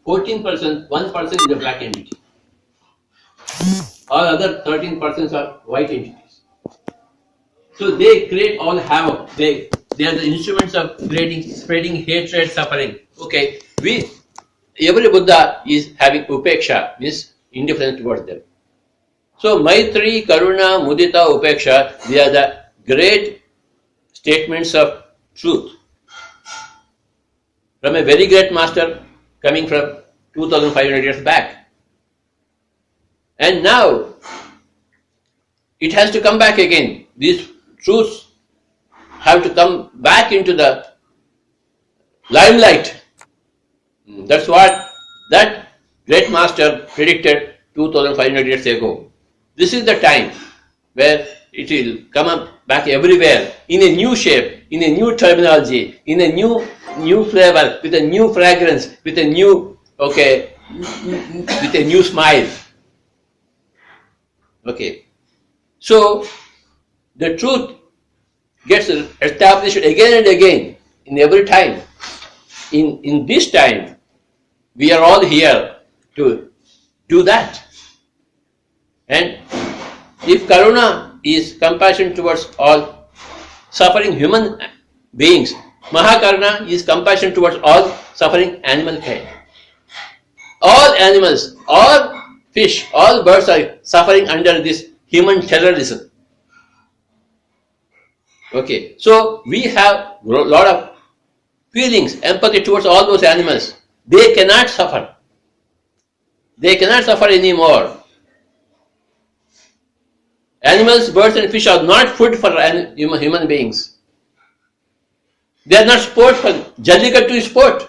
14%, 1% is a black entity. All other 13% are white entities. So they create all havoc. They are the instruments of spreading hatred, suffering. Okay, every Buddha is having upeksha, means indifference towards them. So Maitri, Karuna, Mudita, Upeksha, they are the great statements of truth from a very great master coming from 2500 years back. And now it has to come back again. These truths have to come back into the limelight. That's what that great master predicted 2500 years ago. This is the time where it will come up back everywhere in a new shape, in a new terminology, in a new flavor, with a new fragrance, with a new with a new smile. Okay. So the truth gets established again and again in every time. In this time, we are all here to do that. And if Karuna is compassion towards all suffering human beings, Maha Karuna is compassion towards all suffering animal kind. All animals, all fish, all birds are suffering under this human terrorism. Okay, so we have a lot of feelings, empathy towards all those animals. They cannot suffer. They cannot suffer anymore. Animals, birds and fish are not food for human beings. They are not sport for Jallikattu is sport.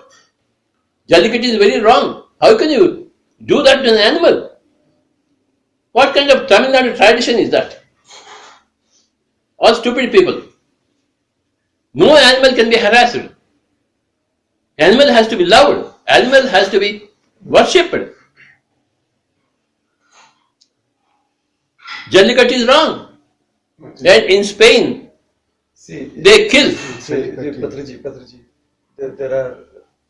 Jallikattu is very wrong. How can you do that to an animal? What kind of Tamil Nadu tradition is that? All stupid people. No animal can be harassed. Animal has to be loved. Animal has to be worshipped. Jallikattu is wrong. And in Spain, they kill. Patriji, there are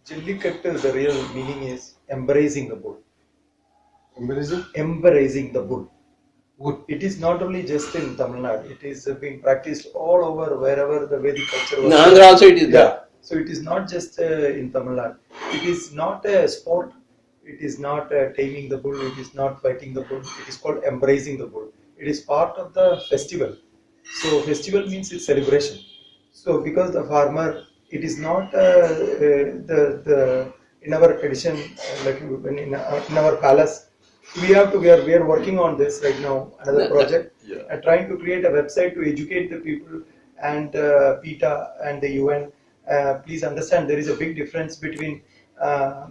Jallikattu, the real meaning is embracing the bull. Embracing the bull. It is not only just in Tamil Nadu, it is being practiced all over wherever the Vedic culture was. In Andhra also it is there. So it is not just in Tamil Nadu. It is not a sport. It is not taming the bull. It is not fighting the bull. It is called embracing the bull. It is part of the festival. So festival means it's celebration. So because the farmer, it is not in our tradition, like in our palace, we are working on this right now, another project, trying to create a website to educate the people and PETA and the UN. Please understand there is a big difference between a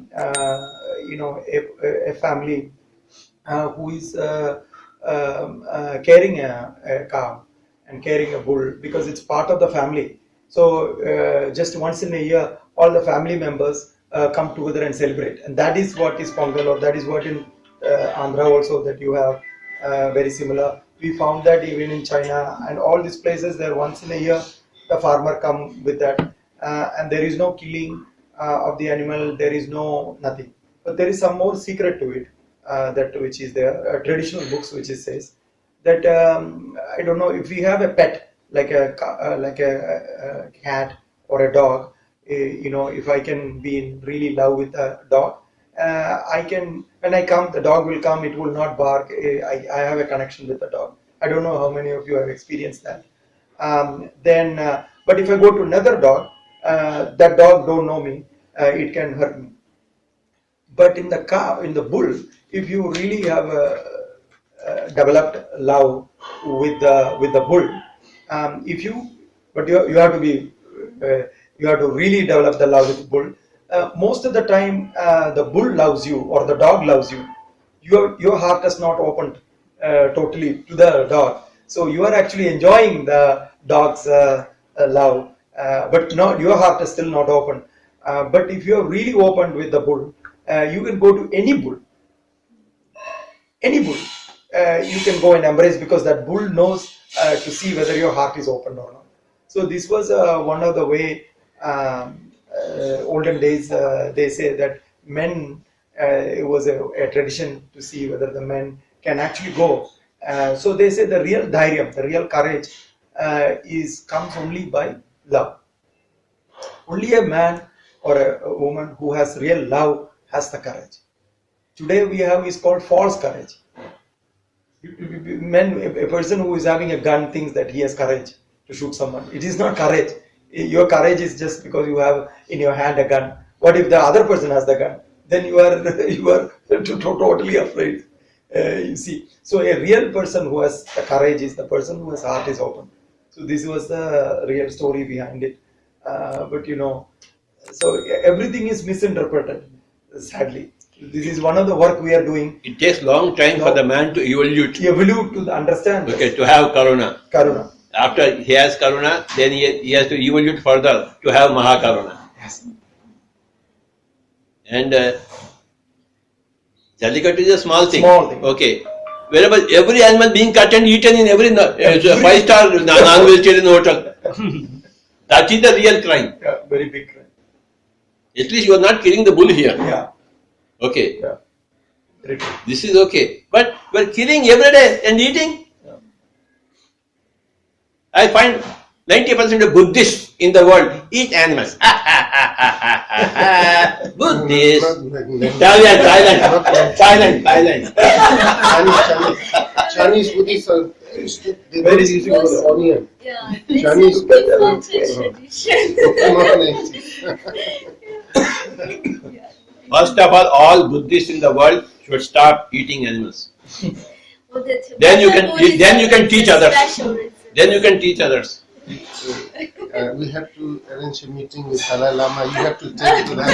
family who is carrying a cow and carrying a bull because it's part of the family. So just once in a year, all the family members come together and celebrate, and that is what is Pongal, or that is what in Andhra also that you have very similar. We found that even in China and all these places, there once in a year the farmer come with that, and there is no killing of the animal. There is no nothing, but there is some more secret to it that which is there. Traditional books which it says that I don't know if we have a pet like a cat or a dog. If I can be in really love with a dog. I can, when I come, the dog will come, it will not bark. I have a connection with the dog. I don't know how many of you have experienced that. But if I go to another dog, that dog don't know me, it can hurt me. But in the cow, in the bull, if you really have a developed love with the bull, you have to be, you have to really develop the love with the bull. Most of the time the bull loves you or the dog loves you, your heart is not opened totally to the dog, so you are actually enjoying the dog's love, but not, your heart is still not open. But if you are really opened with the bull, you can go to any bull, you can go and embrace, because that bull knows to see whether your heart is open or not. So this was one of the way olden days they say that men It was a tradition to see whether the men can actually go. So they say the real dhairyam, the real courage comes only by love. Only a man or a woman who has real love has the courage. Today we have is called false courage. A person who is having a gun thinks that he has courage to shoot someone. It is not courage. Your courage is just because you have in your hand a gun. What if the other person has the gun? Then you are totally afraid. You see. So a real person who has the courage is the person whose heart is open. So this was the real story behind it. But so everything is misinterpreted, sadly. This is one of the work we are doing. It takes long time for the man to evolve. Evolve to understand. Okay, to have Karuna. Karuna. After he has Karuna, then he has to evolve further to have Maha Karuna. Yes. And Jallikattu is a small thing. Small thing. Okay. Wherever every animal being cut and eaten in every 5-star non-vegetarian hotel. That is the real crime. Yeah, very big crime. At least you are not killing the bull here. Yeah. Okay. Yeah. Very true. This is okay. But we're killing every day and eating. Yeah. I find 90% of Buddhists in the world eat animals. Buddhists. Thailand. Chinese Buddhists are they Very don't easy use to follow. onion. Yeah, Chinese it's a defaulted tradition. First of all Buddhists in the world should stop eating animals. Well, the Then you Tibetan can- then you can Buddhism teach is a others. special reason. Then you can teach others. We have to arrange a meeting with Dalai Lama. You have to take it to that.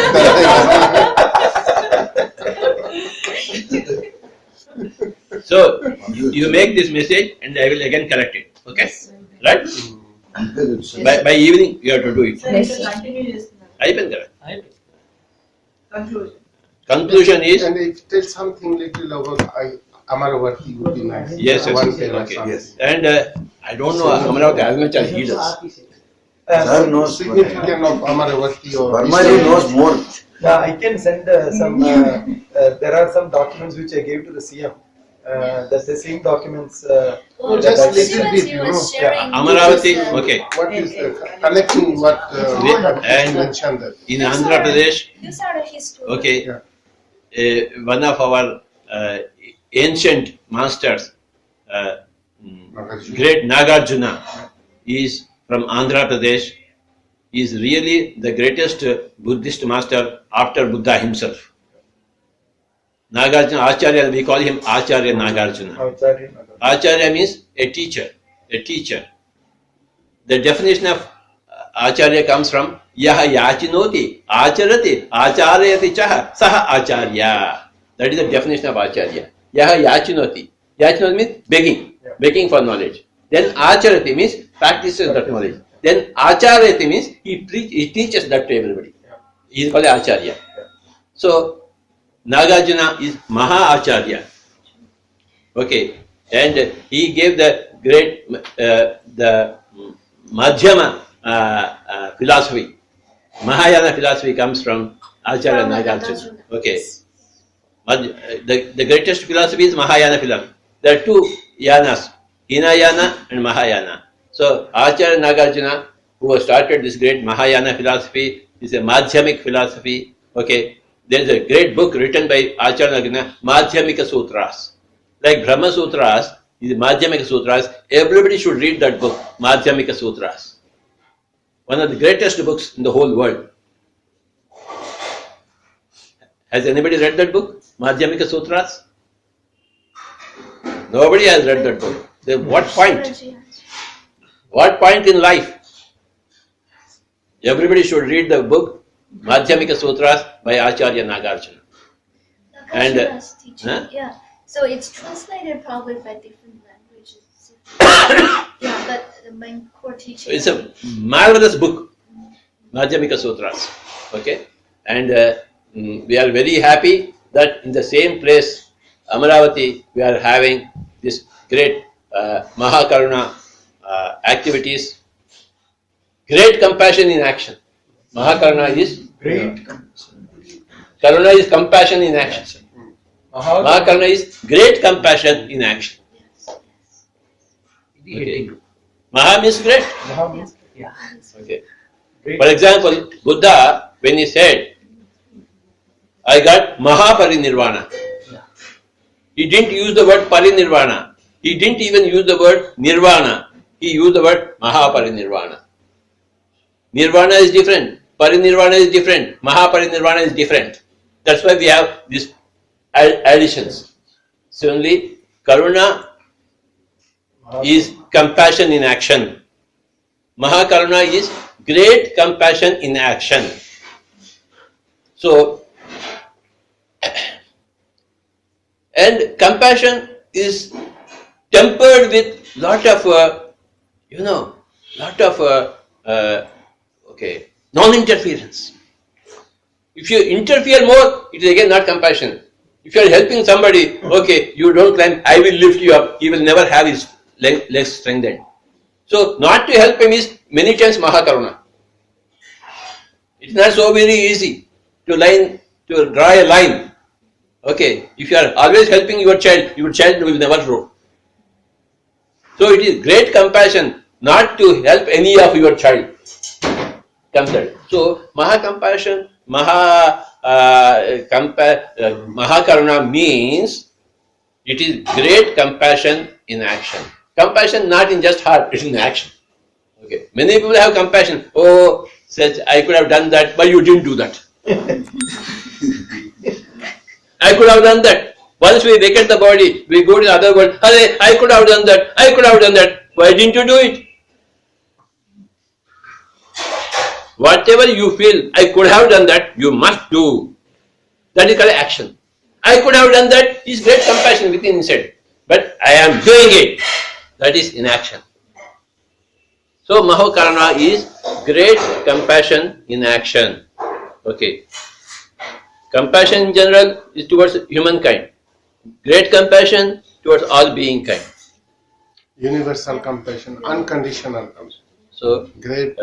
So you make this message and I will again correct it. Okay? Right? By evening you have to do it. అయిపోయింది కదా. Conclusion is And if there's something little about Amravati would be nice. yes, One day or okay. something. And I don't know Amravati as much as he does. Sir knows. Significant of Amravati or Vermaji knows more. Yeah, I can send some. There are some documents which I gave to the CM. That's the same documents. Well, just just little bit, he you was know. sharing. Amaravati, which is, okay. What is the connecting what And- mentioned that? In Andhra Pradesh, These are the history. okay, Yeah. one of our ancient masters, Nagarjuna. great Nagarjuna, is from Andhra Pradesh. He is really the greatest Buddhist master after Buddha himself. Nagarjuna, Acharya, we call him Acharya Nagarjuna. Acharya means a teacher, The definition of Acharya comes from Yaha Yachinoti, Acharati, Acharayati Chaha, Saha Acharya. That is the definition of Acharya. Yaha Yachinoti. Yachinoti means begging for knowledge. Then Acharati means practices that knowledge. Then Acharayati means he teaches that to everybody. He is called Acharya. So Nagarjuna is Maha Acharya. Okay, and he gave the great the Madhyama philosophy. Mahayana philosophy comes from Acharya Nagarjuna. Okay, the greatest philosophy is Mahayana philosophy. There are two yanas, Hinayana and Mahayana. So Acharya Nagarjuna, who has started this great Mahayana philosophy, is a Madhyamik philosophy. Okay, there is a great book written by Acharya Nagarjuna, Madhyamika Sutras. Like Brahma Sutras, is Madhyamika Sutras. Everybody should read that book, Madhyamika Sutras. One of the greatest books in the whole world. Has anybody read that book, Madhyamika Sutras? Nobody has read that book. Then what point? What point in life? Everybody should read the book Madhyamika Sutras by Acharya Nagarjuna. And, Nagarjuna's teaching, huh? yeah. So it's translated probably by different languages. Yeah, but the main core teaching. It's a marvelous book, Madhyamika Sutras. Okay, and we are very happy that in the same place, Amravati, we are having this great Maha Karuna activities. Great compassion in action. Maha Karuna is Great. Karuna is compassion in action. Maha Karuna is great compassion in action. Okay. Maha means great. Maha means Okay. great. For example, Buddha, when he said, I got Mahaparinirvana, he didn't use the word Parinirvana. He didn't even use the word Nirvana. He used the word Mahaparinirvana. Nirvana is different. Parinirvana is different. Mahaparinirvana is different. That's why we have these additions. Similarly, Karuna is compassion in action. Mahakaruna is great compassion in action. So, and compassion is tempered with lot of, non-interference. If you interfere more, it is again not compassion. If you are helping somebody, okay, you don't climb, I will lift you up, he will never have his legs strengthened. So, not to help him is many times Mahakaruna. It's not so very easy to draw a line. Okay, if you are always helping your child will never grow. So it is great compassion not to help any of your child. So Mahakaruna means it is great compassion in action. Compassion not in just heart, it is in action. Okay. Many people have compassion. Oh, says I could have done that, but you didn't do that. I could have done that. Once we vacate the body, we go to the other world. I could have done that. I could have done that. Why didn't you do it? Whatever you feel, I could have done that, you must do. That is called action. I could have done that is great compassion within inside. But I am doing it. That is inaction. So Mahakaruna is great compassion in action. Okay. Compassion in general is towards humankind. Great compassion towards all being kind. Universal compassion, unconditional compassion. So Great.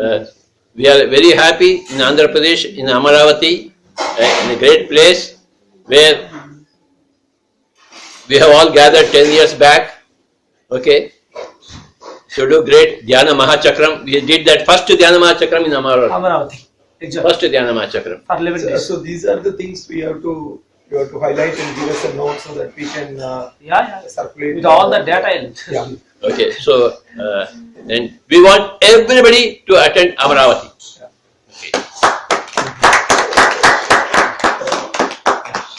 we are very happy in Andhra Pradesh, in Amravati, in a great place where we have all gathered 10 years back. Okay. To do great Dhyana Mahachakram. We did that first Dhyana Mahachakram in Amravati. Exactly. First Dhyana Mahachakram. For 11 days. So these are the things we have to highlight and give us a note so that we can circulate. With all the data in it. Yeah. Okay, so then we want everybody to attend Amravati.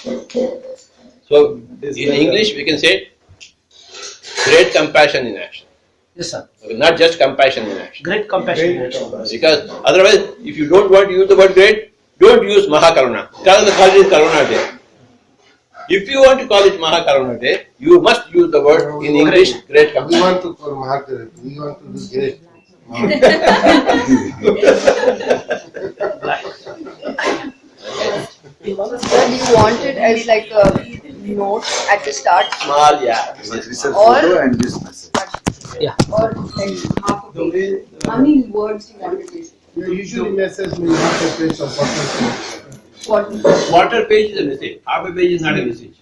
Okay. So in English we can say great compassion in action. Yes, sir. Okay, not just compassion in action. Great compassion. Great compassion. Because otherwise, if you don't want to use the word great, don't use Mahakaruna. Call it Karuna Day. If you want to call it Mahakaruna Day, you must use the word in English, great We compassion. want to call Mahakaruna. We want to do great. Sir, do you want it as like a note at the start? Small, yeah. Research Or- photo and this message. Yeah. Or like half a The page? way How many words do you want it is? We usually message me half a page of What? Quarter page is a message. Half a page is not a message.